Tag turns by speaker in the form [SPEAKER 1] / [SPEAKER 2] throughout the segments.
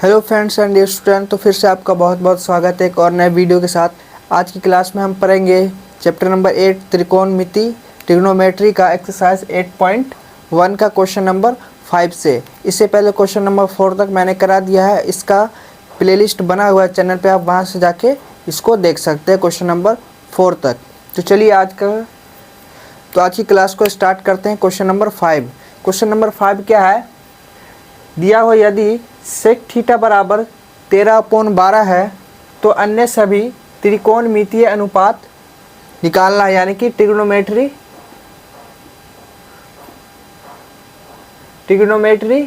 [SPEAKER 1] Hello friends and dear student, तो फिर से आपका बहुत बहुत स्वागत है एक और नए वीडियो के साथ। आज की क्लास में हम पढ़ेंगे चैप्टर नंबर 8 त्रिकोणमिति ट्रिग्नोमेट्री का एक्सरसाइज 8.1 का क्वेश्चन नंबर 5 से। इससे पहले क्वेश्चन नंबर 4 तक मैंने करा दिया है। इसका प्लेलिस्ट बना हुआ है चैनल पे, आप वहाँ से जाके इसको देख सकते हैं क्वेश्चन नंबर 4 तक। तो चलिए आज की क्लास को स्टार्ट करते हैं। Question number 5। क्वेश्चन नंबर 5 क्या है? दिया हुआ यदि सेक थीटा बराबर 13/12 है तो अन्य सभी त्रिकोणमितीय अनुपात निकालना है, यानी कि ट्रिग्नोमेट्री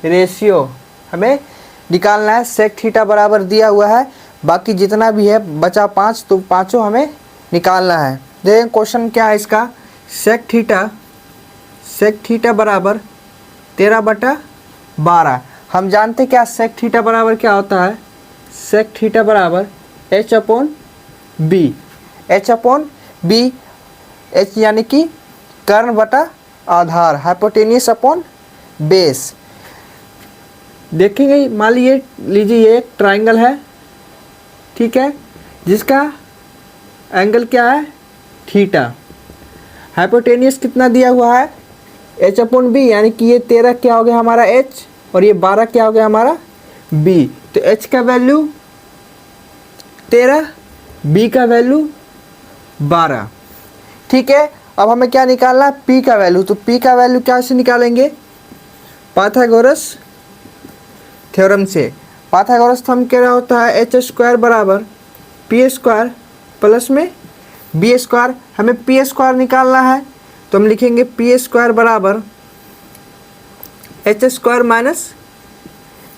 [SPEAKER 1] रेशियो हमें निकालना है। सेक थीटा बराबर दिया हुआ है, बाकी जितना भी है बचा 5, तो पाँचों हमें निकालना है। देखें क्वेश्चन क्या है इसका। सेक थीटा बराबर 13/12। हम जानते क्या सेक थीटा बराबर क्या होता है। सेक थीटा बराबर h/b। h यानी कि कर्ण बटा आधार, हाइपोटेनियस अपॉन बेस। देखेंगे, मान लीजिए ये एक ट्राइंगल है, ठीक है, जिसका एंगल क्या है, थीटा। हाइपोटेनियस कितना दिया हुआ है, h/b, यानी कि ये 13 क्या हो गया हमारा h और ये 12 क्या हो गया हमारा b। तो h का वैल्यू 13, b का वैल्यू 12, ठीक है। अब हमें क्या निकालना है, p का वैल्यू। तो p का वैल्यू कैसे निकालेंगे, पाइथागोरस थ्योरम से। पाइथागोरस थ्योरम क्या होता है, h² बराबर p² प्लस में b²। हमें p² निकालना है, तो हम लिखेंगे p² बराबर h² माइनस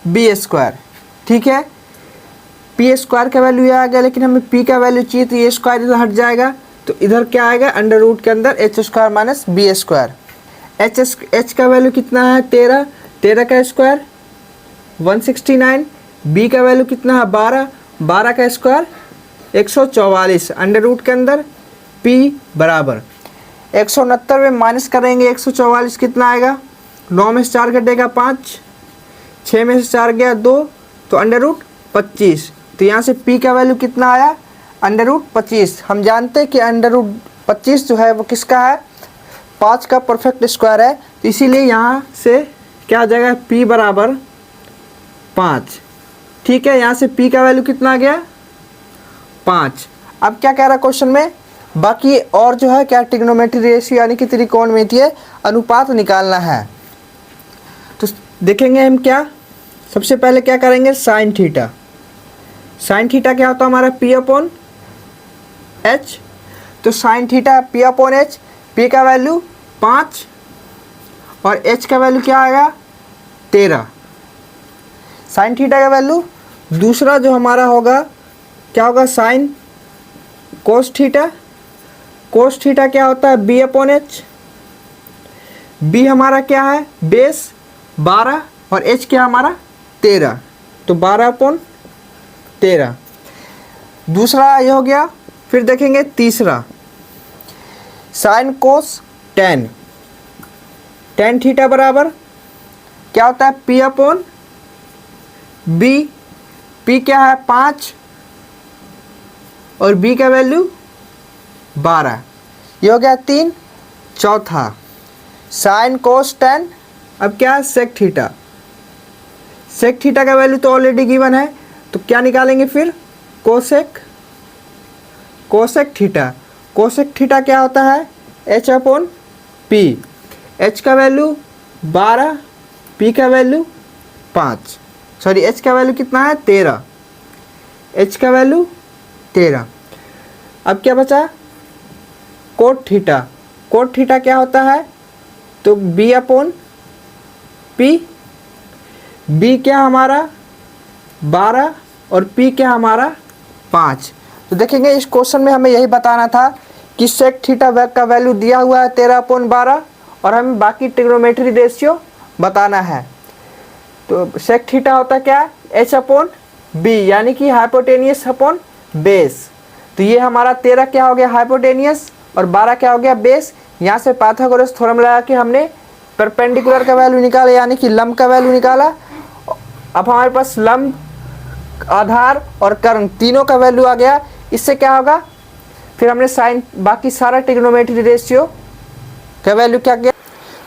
[SPEAKER 1] b², ठीक है। p² का वैल्यू ये आ गया, लेकिन हमें p का वैल्यू चाहिए, तो ये स्क्वायर इधर हट जाएगा, तो इधर क्या आएगा, अंडर रूट के अंदर h² माइनस b²। h का वैल्यू कितना है, 13 का स्क्वायर 169, b का वैल्यू कितना है 12 का स्क्वायर 144, अंडर रूट के अंदर p बराबर 169 में माइनस करेंगे 144 कितना आएगा, 9 में से 4 घटेगा 5, 6 में से 4 गया 2, तो अंडर रूट 25। तो यहाँ से p का वैल्यू कितना आया, अंडर रूट 25। हम जानते हैं कि अंडर रूट 25 जो है वो किसका है, 5 का परफेक्ट स्क्वायर है, तो इसीलिए यहाँ से क्या आ जाएगा, p बराबर 5, ठीक है। यहाँ से p का वैल्यू कितना आ गया, 5। अब क्या कह रहा है क्वेश्चन में, बाकी और जो है क्या, ट्रिग्नोमेट्री रेशियो यानी कि त्रिकोणमितीय अनुपात निकालना है। तो देखेंगे हम क्या, सबसे पहले क्या करेंगे, साइन थीटा। साइन थीटा क्या होता है हमारा, p/h। तो साइन थीटा p/h, p का वैल्यू 5 और h का वैल्यू क्या आएगा, 13। साइन थीटा का वैल्यू दूसरा जो हमारा होगा क्या होगा, sine cos theta. Cos theta क्या होता है, b/h। b हमारा क्या है, बेस 12 और h क्या हमारा 13, तो 12/13। दूसरा ये हो गया। फिर देखेंगे तीसरा, sine cos tan। tan theta बराबर क्या होता है, p/b। p क्या है 5 और b का वैल्यू 12, ये हो गया 3। चौथा साइन कोस tan, अब क्या है, सेक थीटा। सेक थीटा का वैल्यू तो ऑलरेडी गिवन है, तो क्या निकालेंगे फिर, कोसेक थीटा। कोसेक थीटा क्या होता है, h/p। h का वैल्यू 12, p का वैल्यू 5, सॉरी h का वैल्यू कितना है, 13, h का वैल्यू 13। अब क्या बचा, कोट थीटा। कोट थीटा क्या होता है, तो b/p। b क्या हमारा 12 और p क्या हमारा 5। तो देखेंगे इस क्वेश्चन में हमें यही बताना था कि सेक थीटा का वैल्यू दिया हुआ है 13/12 और हमें बाकी ट्रिग्नोमेट्री रेशियो बताना है। तो सेक थीटा होता क्या है, h/b, यानी कि हाइपोटेनियस अपॉन बेस। तो ये हमारा 13 क्या हो गया, हाइपोटेनियस, और 12 क्या हो गया, बेस। यहाँ से पाइथागोरस थ्योरम लगा के हमने परपेंडिकुलर का वैल्यू निकाला, यानी कि लंब का वैल्यू निकाला, अब हमारे पास लंब, आधार और कर्ण तीनों का वैल्यू आ गया। इससे क्या होगा, फिर हमने साइन बाकी सारा ट्रिग्नोमेट्री रेशियो का वैल्यू क्या गया।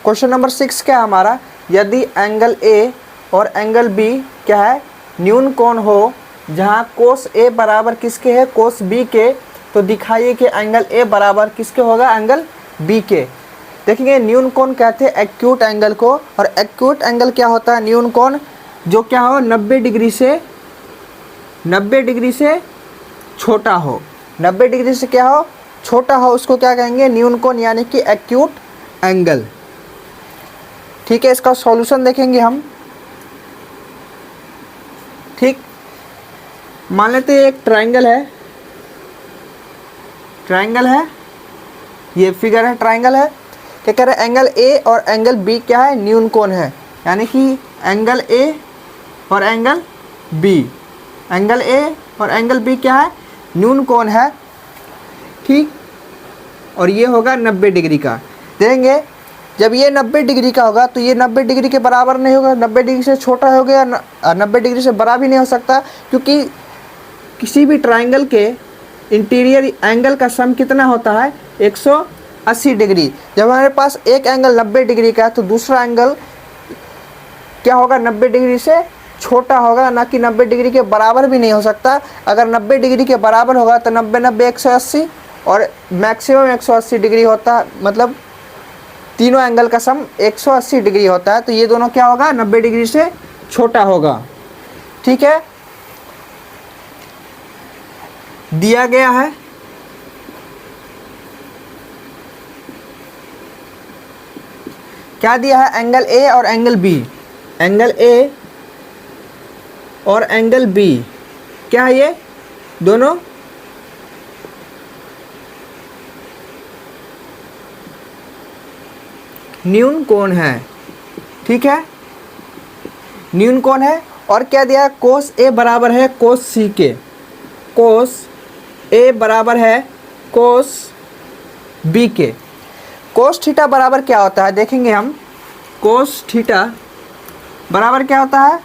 [SPEAKER 1] क्वेश्चन नंबर 6 क्या है हमारा, यदि एंगल ए और एंगल बी क्या है, न्यून कोण हो जहां कोस ए बराबर किसके है, कोस बी के, तो दिखाइए कि एंगल ए बराबर किसके होगा, एंगल बी के। देखेंगे न्यून कोण कहते हैं एक्यूट एंगल को, और एक्यूट एंगल क्या होता है, न्यून कोण जो क्या हो 90 डिग्री से छोटा हो, 90 डिग्री से क्या हो, छोटा हो, उसको क्या कहेंगे, न्यून कोण यानी कि एक्यूट एंगल। ठीक है, इसका सॉल्यूशन देखेंगे हम। ठीक, मान लेते हैं एक ट्रायंगल है, ये फिगर है, ट्रायंगल है। क्या कह रहे हैं, एंगल ए और एंगल बी क्या है, न्यून कोण है, यानी कि एंगल ए और एंगल बी क्या है, न्यून कोण है। ठीक, और ये होगा 90 डिग्री का। देखेंगे जब ये 90 डिग्री का होगा तो ये 90 डिग्री के बराबर नहीं होगा, 90 डिग्री से छोटा हो गया, 90 डिग्री से बड़ा भी नहीं हो सकता, क्योंकि किसी भी ट्रायंगल के इंटीरियर एंगल का सम कितना होता है, 180 डिग्री। जब हमारे पास एक एंगल 90 डिग्री का है तो दूसरा एंगल क्या होगा, 90 डिग्री से छोटा होगा, ना कि 90 डिग्री के बराबर भी नहीं हो सकता। अगर 90 डिग्री के बराबर होगा तो 90 90 180 और मैक्सिमम 180 डिग्री होता है, मतलब तीनों एंगल का सम 180 डिग्री होता है। तो ये दोनों क्या होगा, 90 डिग्री से छोटा होगा। ठीक है, दिया गया है क्या दिया है, एंगल ए और एंगल बी, एंगल ए और एंगल बी क्या है, ये दोनों न्यून कोण है। ठीक है, न्यून कोण है। और क्या दिया है, कोस ए बराबर है कोस सी के, कोस ए बराबर है कोस बी के। कोस थीटा बराबर क्या होता है, देखेंगे हम, कोस थीटा बराबर क्या होता है,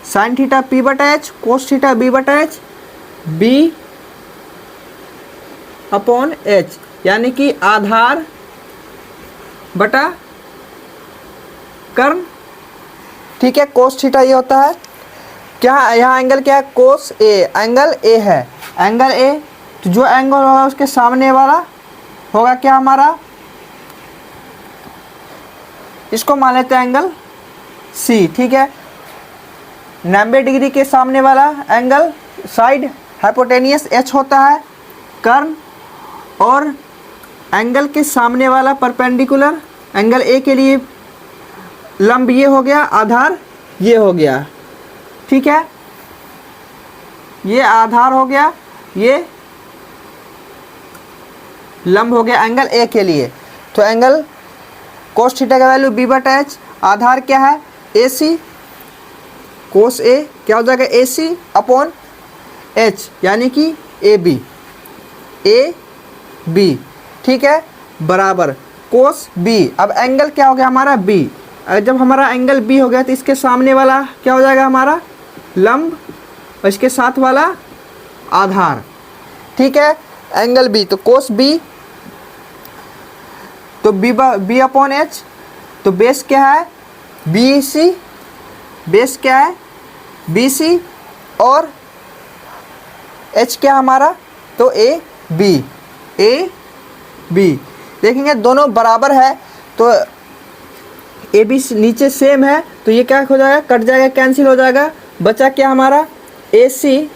[SPEAKER 1] साइन थीटा पी बटा एच, कोस थीटा बी बटा एच, बी अपॉन एच, यानी कि आधार बटा कर्ण। ठीक है, कोस थीटा ये होता है, क्या यहाँ एंगल क्या है, कोस ए, एंगल ए है, एंगल ए, तो जो एंगल होगा उसके सामने वाला होगा क्या हमारा, इसको मान लेते हैं एंगल सी। ठीक है, 90 डिग्री के सामने वाला एंगल साइड हाइपोटेनियस एच होता है, कर्ण, और एंगल के सामने वाला परपेंडिकुलर एंगल ए के लिए लंब ये हो गया, आधार ये हो गया। ठीक है, ये आधार हो गया, ये लंब हो गया एंगल ए के लिए। तो एंगल कोस थीटा का वैल्यू बी बटा एच, आधार क्या है ए सी, कोस ए क्या हो जाएगा ए सी अपॉन एच, यानी कि ए बी। ठीक है, बराबर कोस बी। अब एंगल क्या हो गया हमारा बी, जब हमारा एंगल बी हो गया तो इसके सामने वाला क्या हो जाएगा हमारा लंब, और इसके साथ वाला आधार। ठीक है, एंगल बी तो कोस बी, तो बी अपॉन एच, तो बेस क्या है बी सी, बेस क्या है बी सी, और एच क्या हमारा, तो ए बी। देखेंगे दोनों बराबर है, तो ए बी नीचे सेम है, तो ये क्या हो जाएगा, कट जाएगा, कैंसिल हो जाएगा, बचा क्या हमारा ए सी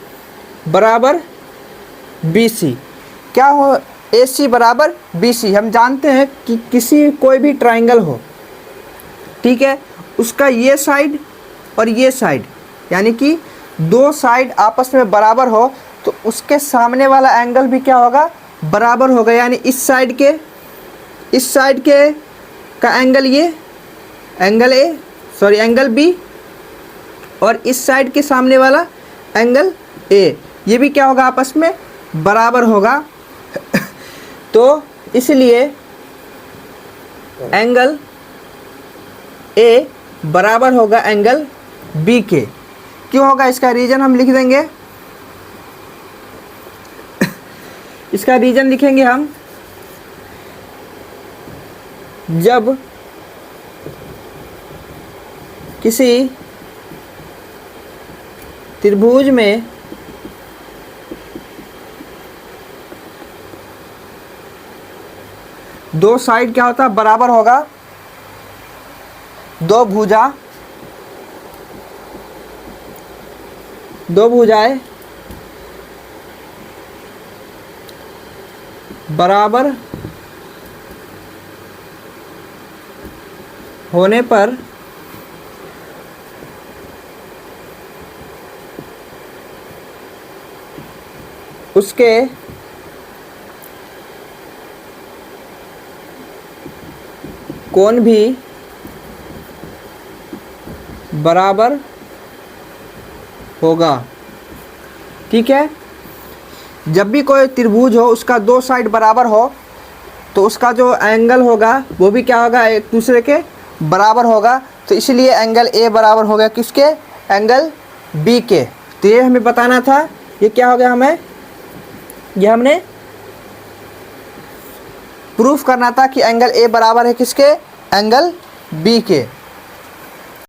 [SPEAKER 1] बराबर बी सी। क्या हो ए सी बराबर बी सी, हम जानते हैं कि किसी कोई भी ट्राइंगल हो, ठीक है, उसका ये साइड और ये साइड, यानी कि दो साइड आपस में बराबर हो, तो उसके सामने वाला एंगल भी क्या होगा, बराबर होगा। यानी इस साइड के का एंगल ये angle A, sorry angle B, और इस साइड के सामने वाला एंगल ए, ये भी क्या होगा, आपस में बराबर होगा। तो इसलिए एंगल ए बराबर होगा एंगल बी के। क्यों होगा इसका रीजन हम लिख देंगे, इसका रीजन लिखेंगे हम, जब किसी त्रिभुज में दो साइड क्या होता है, बराबर होगा, दो भुजाएं बराबर होने पर उसके कोण भी बराबर होगा। ठीक है, जब भी कोई त्रिभुज हो उसका दो साइड बराबर हो तो उसका जो एंगल होगा वो भी क्या होगा, एक दूसरे के बराबर होगा। तो इसलिए एंगल ए बराबर हो गया किसके, एंगल बी के। तो ये हमें बताना था, ये क्या हो गया, हमें ये हमने प्रूफ करना था कि एंगल ए बराबर है किसके, एंगल बी के।